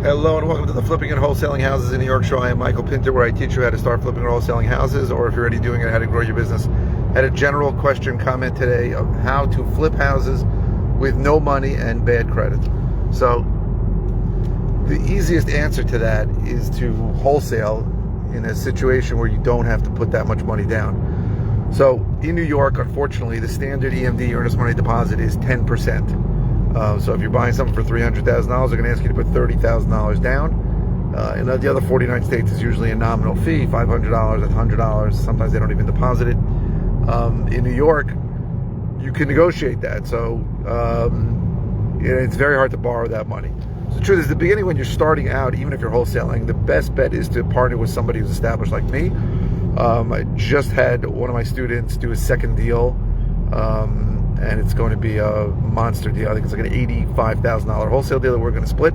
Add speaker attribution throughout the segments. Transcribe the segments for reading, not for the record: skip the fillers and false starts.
Speaker 1: Hello and welcome to the Flipping and Wholesaling Houses in New York show. I am Michael Pinter, where I teach you how to start flipping and wholesaling houses, or if you're already doing it, how to grow your business. I had a general question comment today of how to flip houses with no money and bad credit. So the easiest answer to that is to wholesale in a situation where you don't have to put that much money down. So in New York, unfortunately, the standard EMD, earnest money deposit, is 10%. So if you're buying something for $300,000, they're going to ask you to put $30,000 down. In the other 49 states, is usually a nominal fee, $500, $100. Sometimes they don't even deposit it. In New York, you can negotiate that. So it's very hard to borrow that money. So the truth is, the beginning, when you're starting out, even if you're wholesaling, the best bet is to partner with somebody who's established like me. I just had one of my students do a second deal. And it's going to be a monster deal. I think it's like an $85,000 wholesale deal that we're going to split.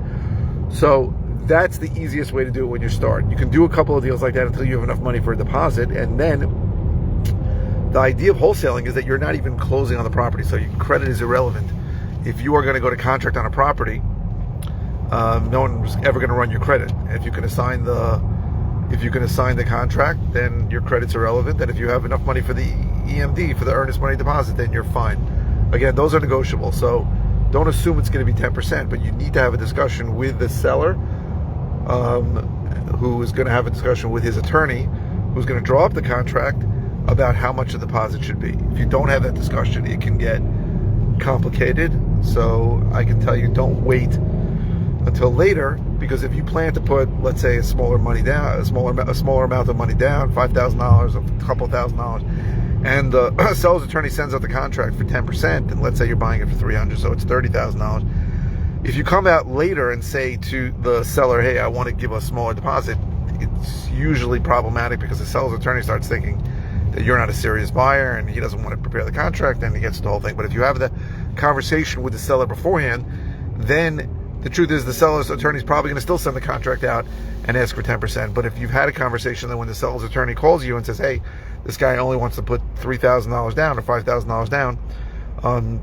Speaker 1: So that's the easiest way to do it when you start. You can do a couple of deals like that until you have enough money for a deposit. And then the idea of wholesaling is that you're not even closing on the property. So your credit is irrelevant. If you are going to go to contract on a property, no one's ever going to run your credit. If you can assign the contract, then your credit's irrelevant. And if you have enough money for the EMD, for the earnest money deposit, then you're fine. Again, those are negotiable, so don't assume it's going to be 10%, but you need to have a discussion with the seller, who is going to have a discussion with his attorney, who's going to draw up the contract about how much the deposit should be. If you don't have that discussion, it can get complicated. So I can tell you, don't wait until later, because if you plan to put, let's say, a smaller amount of money down, $5,000, a couple $1,000, and the seller's attorney sends out the contract for 10%, and let's say you're buying it for $300, so it's $30,000. If you come out later and say to the seller, hey, I want to give a smaller deposit, it's usually problematic, because the seller's attorney starts thinking that you're not a serious buyer and he doesn't want to prepare the contract, and he gets the whole thing. But if you have the conversation with the seller beforehand, then the truth is the seller's attorney is probably going to still send the contract out and ask for 10%. But if you've had a conversation, then when the seller's attorney calls you and says, hey, this guy only wants to put $3,000 down or $5,000 down,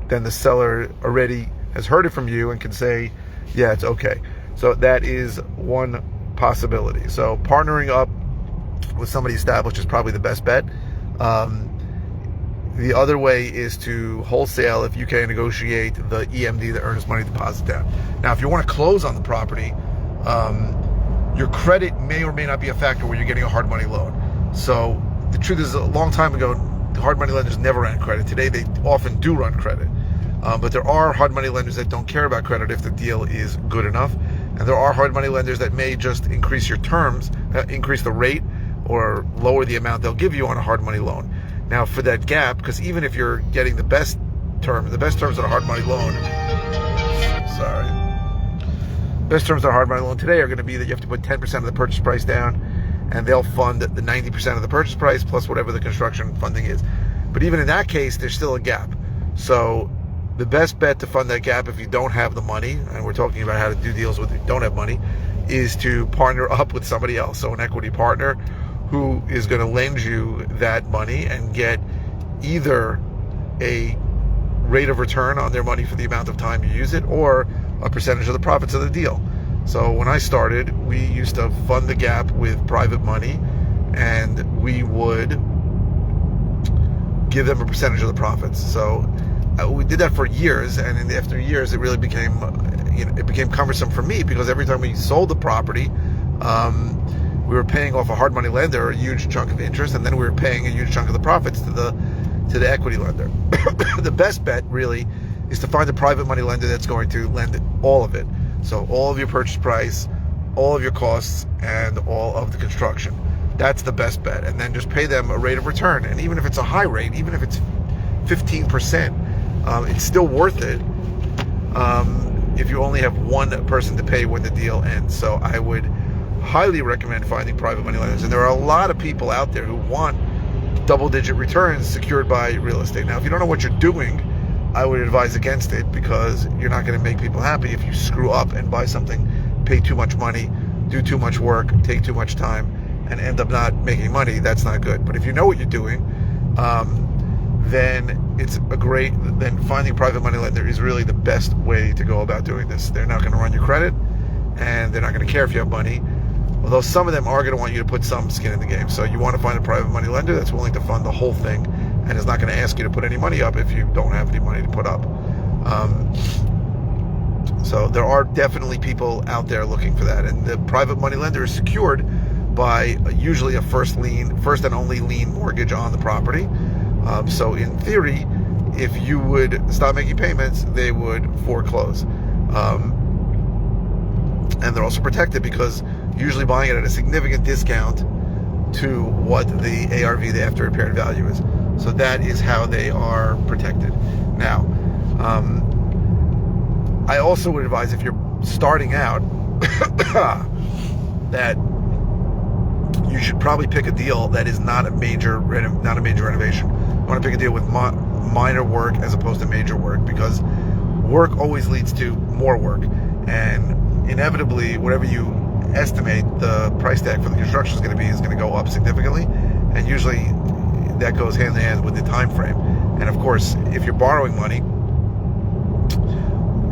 Speaker 1: then the seller already has heard it from you and can say, yeah, it's okay. So that is one possibility. So partnering up with somebody established is probably the best bet. The other way is to wholesale if you can negotiate the EMD, the earnest money deposit, down. Now, if you want to close on the property, your credit may or may not be a factor where you're getting a hard money loan. So the truth is, a long time ago, hard money lenders never ran credit. Today, they often do run credit. But there are hard money lenders that don't care about credit if the deal is good enough. And there are hard money lenders that may just increase your terms, increase the rate, or lower the amount they'll give you on a hard money loan. Now, for that gap, because even if you're getting the best terms on a hard money loan, best terms on a hard money loan today are going to be that you have to put 10% of the purchase price down, and they'll fund the 90% of the purchase price plus whatever the construction funding is. But even in that case, there's still a gap. So the best bet to fund that gap, if you don't have the money, and we're talking about how to do deals with you don't have money, is to partner up with somebody else. So an equity partner who is going to lend you that money and get either a rate of return on their money for the amount of time you use it, or a percentage of the profits of the deal. So when I started, we used to fund the gap with private money, and we would give them a percentage of the profits. So we did that for years, and after years, it really became, it became cumbersome for me, because every time we sold the property, we were paying off a hard money lender a huge chunk of interest, and then we were paying a huge chunk of the profits to the equity lender. The best bet really is to find a private money lender that's going to lend all of it. So all of your purchase price, all of your costs, and all of the construction. That's the best bet. And then just pay them a rate of return. And even if it's a high rate, even if it's 15%, it's still worth it if you only have one person to pay when the deal ends. So I would highly recommend finding private money lenders. And there are a lot of people out there who want double-digit returns secured by real estate. Now, if you don't know what you're doing, I would advise against it, because you're not going to make people happy if you screw up and buy something, pay too much money, do too much work, take too much time, and end up not making money. That's not good. But if you know what you're doing, then finding a private money lender is really the best way to go about doing this. They're not going to run your credit, and they're not going to care if you have money. Although some of them are going to want you to put some skin in the game. So you want to find a private money lender that's willing to fund the whole thing and is not going to ask you to put any money up if you don't have any money to put up. So there are definitely people out there looking for that. And the private money lender is secured by usually a first and only lien mortgage on the property. So in theory, if you would stop making payments, they would foreclose. And they're also protected because usually buying it at a significant discount to what the ARV, the after repaired value, is. So that is how they are protected. Now, I also would advise, if you're starting out, that you should probably pick a deal that is not a major renovation. You want to pick a deal with minor work as opposed to major work, because work always leads to more work, and inevitably, whatever you estimate the price tag for the construction is going to go up significantly, and usually that goes hand in hand with the time frame. And of course, if you're borrowing money,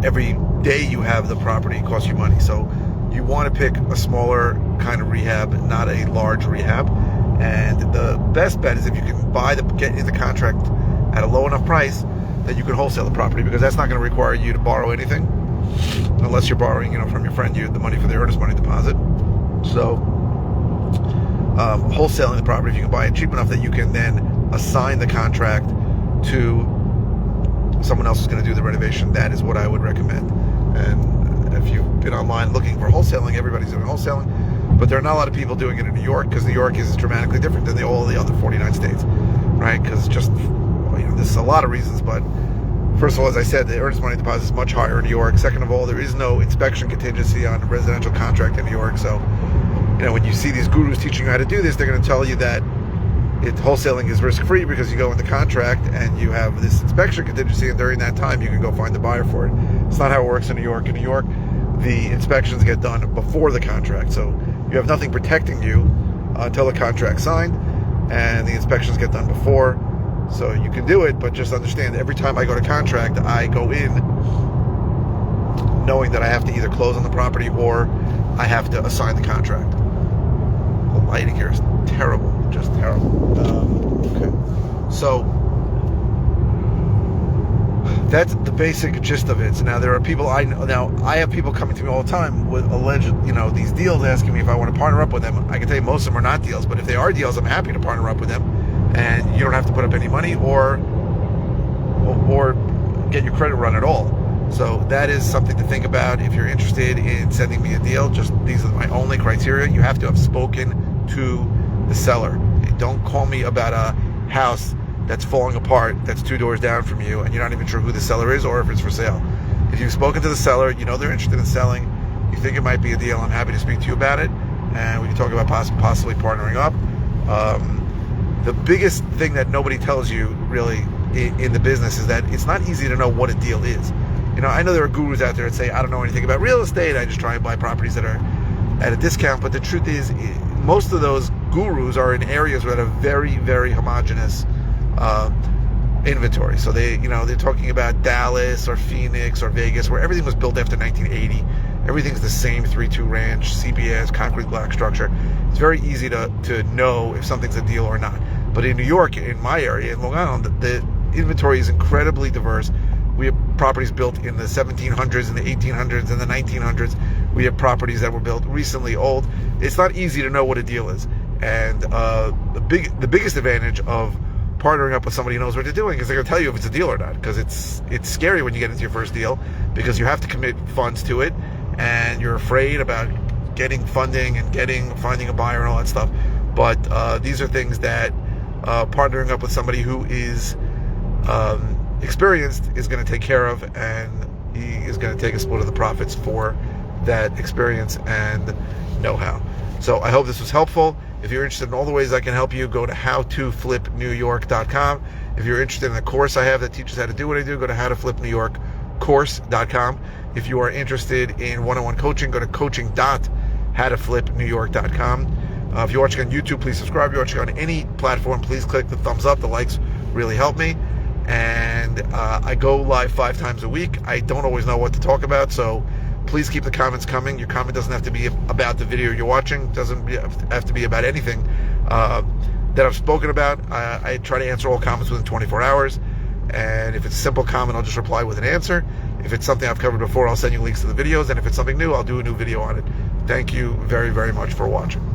Speaker 1: every day you have the property costs you money. So you want to pick a smaller kind of rehab, not a large rehab. And the best bet is if you can get into contract at a low enough price that you can wholesale the property, because that's not going to require you to borrow anything, unless you're borrowing, from your friend, the money for the earnest money deposit. So wholesaling the property, if you can buy it cheap enough that you can then assign the contract to someone else who's going to do the renovation, that is what I would recommend. And if you've been online looking for wholesaling, everybody's doing wholesaling, but there are not a lot of people doing it in New York, because New York is dramatically different than all the other 49 states, right? Because there's a lot of reasons, but first of all, as I said, the earnest money deposit is much higher in New York. Second of all, there is no inspection contingency on a residential contract in New York. So, when you see these gurus teaching you how to do this, they're going to tell you that wholesaling is risk-free because you go into contract and you have this inspection contingency, and during that time, you can go find the buyer for it. It's not how it works in New York. In New York, the inspections get done before the contract. So you have nothing protecting you until the contract's signed, and the inspections get done before. So you can do it, but just understand, every time I go to contract, I go in knowing that I have to either close on the property or I have to assign the contract. The lighting here is terrible, just terrible. Okay, so that's the basic gist of it. So now there are people I have people coming to me all the time with alleged, these deals, asking me if I want to partner up with them. I can tell you most of them are not deals, but if they are deals, I'm happy to partner up with them. And you don't have to put up any money or get your credit run at all. So that is something to think about if you're interested in sending me a deal. Just these are my only criteria. You have to have spoken to the seller. Don't call me about a house that's falling apart, that's 2 doors down from you, and you're not even sure who the seller is or if it's for sale. If you've spoken to the seller, they're interested in selling, you think it might be a deal, I'm happy to speak to you about it, and we can talk about possibly partnering up. The biggest thing that nobody tells you really in the business is that it's not easy to know what a deal is. I know there are gurus out there that say, I don't know anything about real estate, I just try and buy properties that are at a discount. But the truth is, most of those gurus are in areas where they have very, very homogenous inventory. So they're talking about Dallas or Phoenix or Vegas, where everything was built after 1980. Everything's the same 3-2 ranch, CBS, concrete block structure. It's very easy to know if something's a deal or not. But in New York, in my area, in Long Island, the inventory is incredibly diverse. We have properties built in the 1700s and the 1800s and the 1900s. We have properties that were built recently, old. It's not easy to know what a deal is. And the biggest advantage of partnering up with somebody who knows what they're doing is they're going to tell you if it's a deal or not. Because it's scary when you get into your first deal, because you have to commit funds to it, and you're afraid about getting funding and finding a buyer and all that stuff. But these are things that partnering up with somebody who is experienced is going to take care of, and he is going to take a split of the profits for that experience and know-how. So I hope this was helpful. If you're interested in all the ways I can help you, go to howtoflipnewyork.com. If you're interested in a course I have that teaches how to do what I do, go to howtoflipnewyorkcourse.com. If you are interested in one-on-one coaching, go to coaching.howtoflipnewyork.com. If you're watching on YouTube, please subscribe. If you're watching on any platform, please click the thumbs up. The likes really help me. And I go live 5 times a week. I don't always know what to talk about, so Please keep the comments coming. Your comment doesn't have to be about the video you're watching. It doesn't have to be about anything that I've spoken about. I try to answer all comments within 24 hours. And if it's a simple comment, I'll just reply with an answer. If it's something I've covered before, I'll send you links to the videos. And if it's something new, I'll do a new video on it. Thank you very, very much for watching.